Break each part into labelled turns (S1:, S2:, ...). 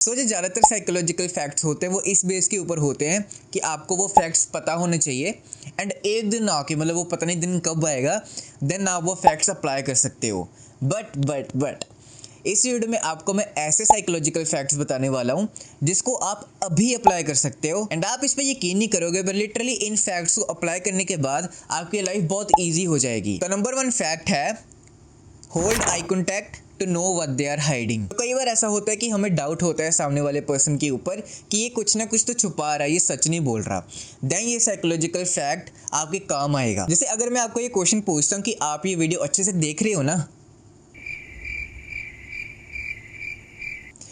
S1: जो ज़्यादातर psychological facts होते हैं वो इस बेस के ऊपर होते हैं कि आपको वो फैक्ट्स पता होने चाहिए एंड एक दिन आके मतलब वो पता नहीं दिन कब आएगा देन आप वो फैक्ट्स अप्लाई कर सकते हो। बट इस वीडियो में आपको मैं ऐसे साइकोलॉजिकल फैक्ट्स बताने वाला हूँ जिसको आप अभी अप्लाई कर सकते हो एंड आप इस पर यकीन नहीं करोगे, पर लिटरली इन फैक्ट्स को अप्लाई करने के बाद आपकी लाइफ बहुत ईजी हो जाएगी। तो नंबर 1 फैक्ट है hold eye contact to know what they are hiding. तो कई बार ऐसा होता है कि हमें डाउट होता है सामने वाले पर्सन के ऊपर कि ये कुछ ना कुछ तो छुपा रहा है, ये सच नहीं बोल रहा। देन ये साइकोलॉजिकल फैक्ट आपके काम आएगा। जैसे अगर मैं आपको ये क्वेश्चन पूछता हूँ कि आप ये वीडियो अच्छे से देख रहे हो ना,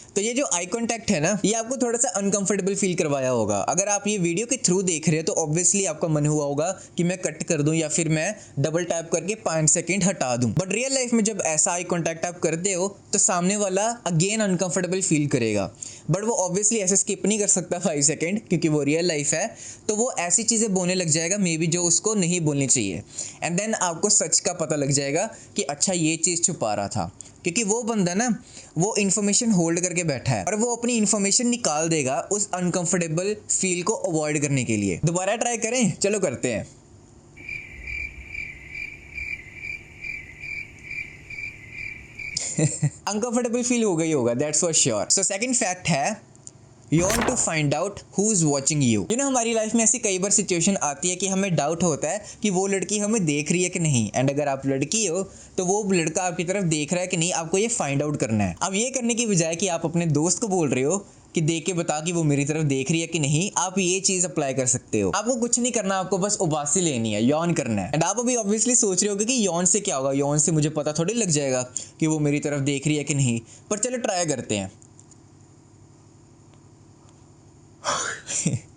S1: तो ये जो आई कांटेक्ट है ना, ये आपको थोड़ा सा अनकंफर्टेबल फील करवाया होगा। अगर आप ये वीडियो के थ्रू देख रहे हो तो ऑब्वियसली आपका मन हुआ होगा कि मैं कट कर दूं या फिर मैं डबल टैप करके 5 सेकंड हटा दूं। बट रियल लाइफ में जब ऐसा आई कांटेक्ट आप करते हो तो सामने वाला अगेन अनकंफर्टेबल फील करेगा, बट वो ऑब्वियसली ऐसे स्किप नहीं कर सकता 5 सेकंड, क्योंकि वो रियल लाइफ है। तो वो ऐसी चीज़ें बोलने लग जाएगा मे बी जो उसको नहीं बोलनी चाहिए एंड देन आपको सच का पता लग जाएगा कि अच्छा ये चीज़ छुपा रहा था, क्योंकि वो बंदा ना वो इन्फॉर्मेशन होल्ड करके बैठा है और वो अपनी इन्फॉर्मेशन निकाल देगा उस अनकंफर्टेबल फील को अवॉइड करने के लिए। दोबारा ट्राई करें, चलो करते हैं। अनकंफर्टेबल फील हो गई होगा, that's for sure. So second fact है you want to find out who is watching you. हमारी लाइफ में ऐसी कई बार सिचुएशन आती है कि हमें डाउट होता है कि वो लड़की हमें देख रही है कि नहीं, एंड अगर आप लड़की हो तो वो लड़का आपकी तरफ देख रहा है कि नहीं, आपको ये फाइंड आउट करना है। अब ये करने की बजाय कि आप अपने दोस्त को बोल रहे हो कि देख के बता कि वो मेरी तरफ देख रही है कि नहीं, आप ये चीज अप्लाई कर सकते हो। आपको कुछ नहीं करना, आपको बस उबासी लेनी है, यौन करना है। एंड आप अभी ऑब्वियसली सोच रहे होगे कि यौन से क्या होगा, यौन से मुझे पता थोड़ी लग जाएगा कि वो मेरी तरफ देख रही है कि नहीं, पर चलो ट्राई करते हैं।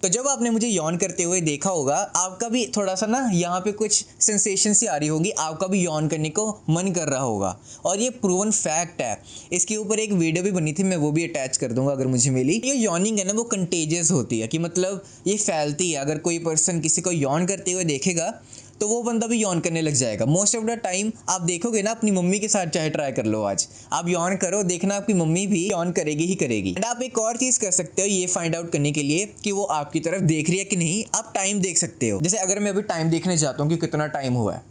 S1: तो जब आपने मुझे यौन करते हुए देखा होगा, आपका भी थोड़ा सा ना यहाँ पे कुछ सेंसेशन सी आ रही होगी, आपका भी यौन करने को मन कर रहा होगा। और ये प्रूवन फैक्ट है, इसके ऊपर एक वीडियो भी बनी थी, मैं वो भी अटैच कर दूंगा अगर मुझे मिली। ये यौनिंग है ना, वो कंटेजियस होती है, कि मतलब ये फैलती है। अगर कोई पर्सन किसी को यौन करते हुए देखेगा तो वो बंदा भी यौन करने लग जाएगा। मोस्ट ऑफ द टाइम आप देखोगे ना, अपनी मम्मी के साथ चाहे ट्राई कर लो, आज आप यौन करो, देखना आपकी मम्मी भी यौन करेगी ही करेगी। एंड आप एक और चीज़ कर सकते हो ये फाइंड आउट करने के लिए कि वो आपकी तरफ देख रही है कि नहीं, आप टाइम देख सकते हो। जैसे अगर मैं अभी टाइम देखने जाता हूँ कि कितना टाइम हुआ है,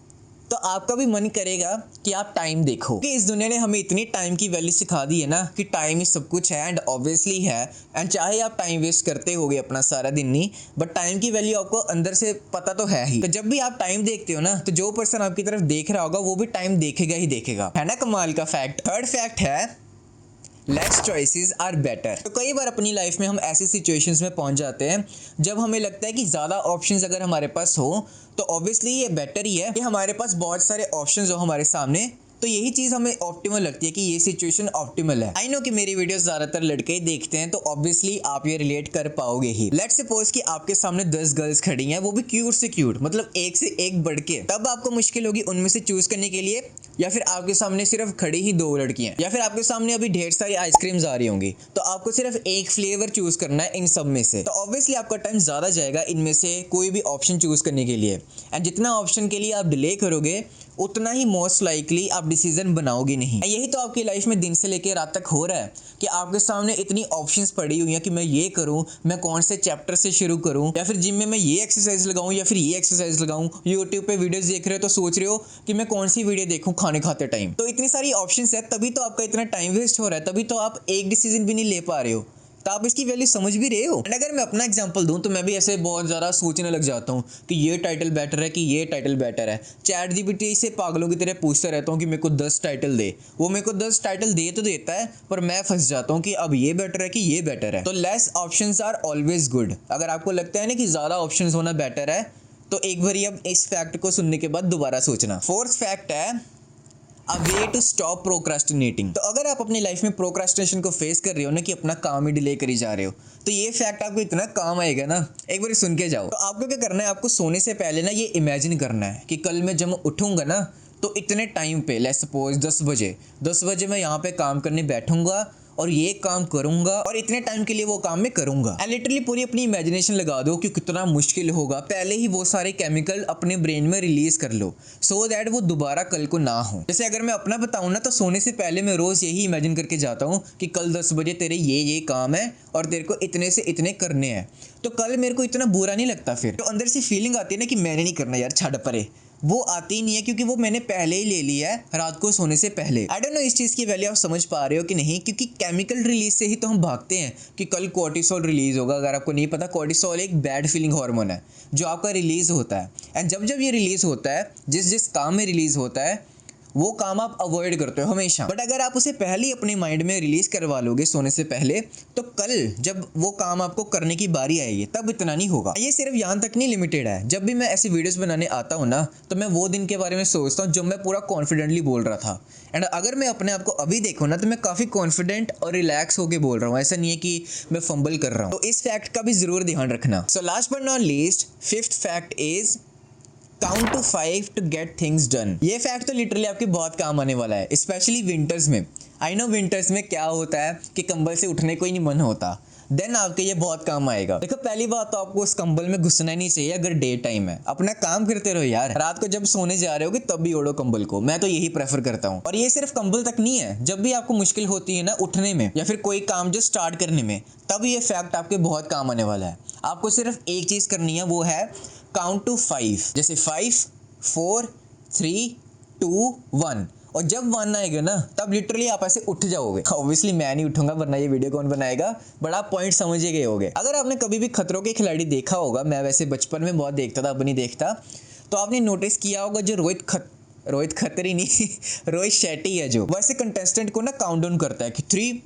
S1: तो आपका भी मन करेगा कि आप टाइम देखो, कि इस दुनिया ने हमें इतनी टाइम की वैल्यू सिखा दी है ना कि टाइम ही सब कुछ है, एंड ऑब्वियसली है। एंड चाहे आप टाइम वेस्ट करते होगे अपना सारा दिन नहीं, बट टाइम की वैल्यू आपको अंदर से पता तो है ही। तो जब भी आप टाइम देखते हो ना, तो जो पर्सन आपकी तरफ देख रहा होगा वो भी टाइम देखेगा ही देखेगा। है ना कमाल का फैक्ट। थर्ड फैक्ट है लेस चॉइसेस आर बेटर। तो कई बार अपनी लाइफ में हम ऐसी सिचुएशंस में पहुंच जाते हैं जब हमें लगता है कि ज़्यादा ऑप्शंस अगर हमारे पास हो तो ऑब्वियसली ये बेटर ही है कि हमारे पास बहुत सारे ऑप्शंस हो हमारे सामने। तो यही चीज़ हमें ऑप्टिमल लगती है कि ये सिचुएशन ऑप्टिमल है। आई नो कि मेरी वीडियोस ज़्यादातर लड़के ही देखते हैं, तो ऑब्वियसली आप ये रिलेट कर पाओगे ही। लेट्स सपोज कि आपके सामने 10 गर्ल्स खड़ी हैं, वो भी क्यूट से क्यूट, मतलब एक से एक बढ़ के। तब आपको मुश्किल होगी उनमें से चूज करने के लिए, या फिर आपके सामने सिर्फ खड़ी ही 2 लड़कियां, या फिर आपके सामने अभी ढेर सारी आइसक्रीम्स आ रही होंगी, तो आपको सिर्फ एक फ्लेवर चूज करना है इन सब में से। तो ऑब्वियसली आपका टाइम ज़्यादा जाएगा इनमें से कोई भी ऑप्शन चूज करने के लिए। एंड जितना ऑप्शन के लिए आप डिले करोगे उतना ही मोस्ट लाइकली आप डिसीजन बनाओगे नहीं। यही तो आपकी लाइफ में दिन से लेकर रात तक हो रहा है कि आपके सामने इतनी ऑप्शंस पड़ी हुई हैं कि मैं ये करूं, मैं कौन से चैप्टर से शुरू करूं, या फिर जिम में मैं ये एक्सरसाइज लगाऊं या फिर ये एक्सरसाइज लगाऊं। यूट्यूब पे वीडियोस देख रहे हो तो सोच रहे हो कि मैं कौन सी वीडियो देखूं खाने खाते टाइम। तो इतनी सारी ऑप्शंस है, तभी तो आपका इतना टाइम वेस्ट हो रहा है, तभी तो आप एक डिसीजन भी नहीं ले पा रहे हो। तो आप इसकी वैल्यू समझ भी रहे हो। एंड अगर मैं अपना एग्जांपल दूं तो मैं भी ऐसे बहुत ज़्यादा सोचने लग जाता हूं कि ये टाइटल बेटर है कि ये टाइटल बेटर है। चैट जीपीटी से पागलों की तरह पूछता रहता हूं कि मेरे को 10 टाइटल दे। वो मेरे को 10 टाइटल दे तो देता है, पर मैं फंस जाता हूं कि अब ये बेटर है कि ये बेटर है। तो less options are always good. अगर आपको लगता है ना कि ज़्यादा ऑप्शंस होना बेटर है, तो एक बार अब इस फैक्ट को सुनने के बाद दोबारा सोचना। फोर्थ फैक्ट है अ वे टू स्टॉप प्रोक्रास्टिनेटिंग। तो अगर आप अपनी लाइफ में प्रोक्रास्टिनेशन को फेस कर रहे हो ना, कि अपना काम ही डिले करी जा रहे हो, तो ये फैक्ट आपको इतना काम आएगा ना, एक बार सुन के जाओ। तो आपको क्या करना है, आपको सोने से पहले ना ये इमेजिन करना है कि कल मैं जब उठूंगा ना तो इतने टाइम पे, लेट्स सपोज 10 बजे मैं यहाँ पे काम करने बैठूंगा और ये काम करूंगा और इतने टाइम के लिए वो काम मैं करूंगा। एंड लिटरली पूरी अपनी इमेजिनेशन लगा दो कि कितना मुश्किल होगा, पहले ही वो सारे केमिकल अपने ब्रेन में रिलीज कर लो सो दैट वो दोबारा कल को ना हो। जैसे अगर मैं अपना बताऊं ना, तो सोने से पहले मैं रोज यही इमेजिन करके जाता हूँ कि कल 10 बजे तेरे ये काम है और तेरे को इतने से इतने करने हैं, तो कल मेरे को इतना बुरा नहीं लगता। फिर तो अंदर से फीलिंग आती है ना कि मैंने नहीं करना यार, छाड़ परे, वो आती ही नहीं है क्योंकि वो मैंने पहले ही ले लिया है रात को सोने से पहले। आई डोंट नो इस चीज़ की वैल्यू आप समझ पा रहे हो कि नहीं, क्योंकि केमिकल रिलीज से ही तो हम भागते हैं कि कल कोर्टिसोल रिलीज होगा। अगर आपको नहीं पता, कोर्टिसोल एक बैड फीलिंग हार्मोन है जो आपका रिलीज होता है। एंड जब जब ये रिलीज होता है, जिस जिस काम में रिलीज होता है, वो काम आप अवॉइड करते हो हमेशा। बट अगर आप उसे पहले ही अपने माइंड में रिलीज करवा लोगे सोने से पहले, तो कल जब वो काम आपको करने की बारी आएगी तब इतना नहीं होगा। ये सिर्फ यहाँ तक नहीं लिमिटेड है। जब भी मैं ऐसी वीडियोस बनाने आता हूँ ना, तो मैं वो दिन के बारे में सोचता हूँ जब मैं पूरा कॉन्फिडेंटली बोल रहा था। एंड अगर मैं अपने आप को अभी देखूँ ना, तो मैं काफ़ी कॉन्फिडेंट और रिलैक्स होकर बोल रहा हूँ। ऐसा नहीं है कि मैं फंबल कर रहा हूँ। तो इस फैक्ट का भी जरूर ध्यान रखना। So last but not least, fifth fact is count to 5 to get things done. ये फैक्ट तो लिटरली आपके बहुत काम आने वाला है, स्पेशली विंटर्स में। आई नो विंटर्स में क्या होता है कि कंबल से उठने को ही नहीं मन होता। देन आपके ये बहुत काम आएगा। देखो, पहली बात तो आपको उस कंबल में घुसना ही नहीं चाहिए अगर डे टाइम है। अपना काम करते रहो यार। रात को जब सोने जा रहे होगे तब भी ओढ़ो कंबल को। मैं तो यही प्रेफर करता हूँ। और ये सिर्फ कंबल तक नहीं है, जब भी आपको मुश्किल होती है ना उठने में या फिर कोई काम जो स्टार्ट करने में, तब ये फैक्ट आपके बहुत काम आने वाला है। आपको सिर्फ एक चीज़ करनी है, वो है काउंट टू 5। जैसे 5, 4, 3, 2, 1। और जब 1 आएगा ना, तब लिटरली आप ऐसे उठ जाओगे। ऑब्वियसली मैं नहीं उठूंगा, वरना ये वीडियो कौन बनाएगा, बट आप पॉइंट समझ ही गए होगे। अगर आपने कभी भी खतरों के खिलाड़ी देखा होगा, मैं वैसे बचपन में बहुत देखता था, अब नहीं देखता, तो आपने नोटिस किया होगा जो रोहित खत्री नहीं रोहित शेट्टी है, जो वैसे कंटेस्टेंट को ना काउंट डाउन करता है कि 3,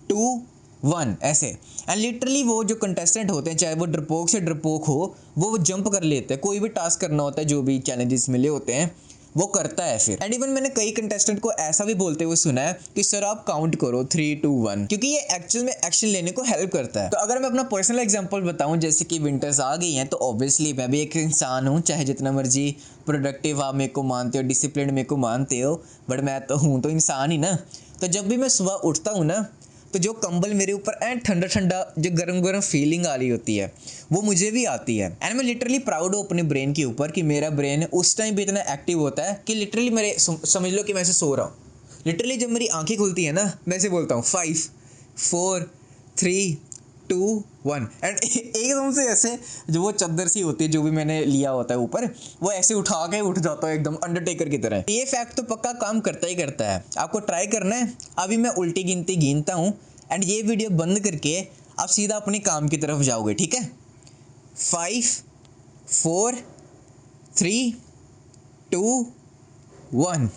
S1: 2, 1 ऐसे। एंड लिटरली वो जो कंटेस्टेंट होते हैं, चाहे वो डरपोक से डरपोक हो, वो जंप कर लेते हैं। कोई भी टास्क करना होता है, जो भी चैलेंजेस मिले होते हैं, वो करता है फिर। एंड इवन मैंने कई कंटेस्टेंट को ऐसा भी बोलते हुए सुना है कि सर आप काउंट करो 3, 2, 1, क्योंकि ये एक्चुअल में एक्शन लेने को हेल्प करता है। तो अगर मैं अपना पर्सनल एग्जांपल बताऊं, जैसे कि विंटर्स आ गई हैं, तो ऑब्वियसली मैं भी एक इंसान हूं, चाहे जितना मर्जी प्रोडक्टिव आप मेरे को मानते हो, डिसिप्लिन मेरे को मानते हो, बट मैं तो हूँ तो इंसान ही ना। तो जब भी मैं सुबह उठता हूँ ना, तो जो कंबल मेरे ऊपर एंड ठंडा ठंडा जो गरम गरम फीलिंग आ रही होती है, वो मुझे भी आती है। एंड मैं लिटरली प्राउड हूँ अपने ब्रेन के ऊपर कि मेरा ब्रेन उस टाइम भी इतना एक्टिव होता है कि लिटरली मेरे समझ लो कि मैं ऐसे सो रहा हूँ। लिटरली जब मेरी आंखें खुलती है ना, मैं ऐसे बोलता हूँ 5, 4, 3, 2, 1। एंड एकदम से ऐसे जो वो चादर सी होती है जो भी मैंने लिया होता है ऊपर, वो ऐसे उठा के उठ जाता है एकदम अंडरटेकर की तरह। ये फैक्ट तो पक्का काम करता ही करता है। आपको ट्राई करना है। अभी मैं उल्टी गिनती गिनता हूँ एंड ये वीडियो बंद करके आप सीधा अपने काम की तरफ जाओगे, ठीक है? 5, 4, 3, 2, 1।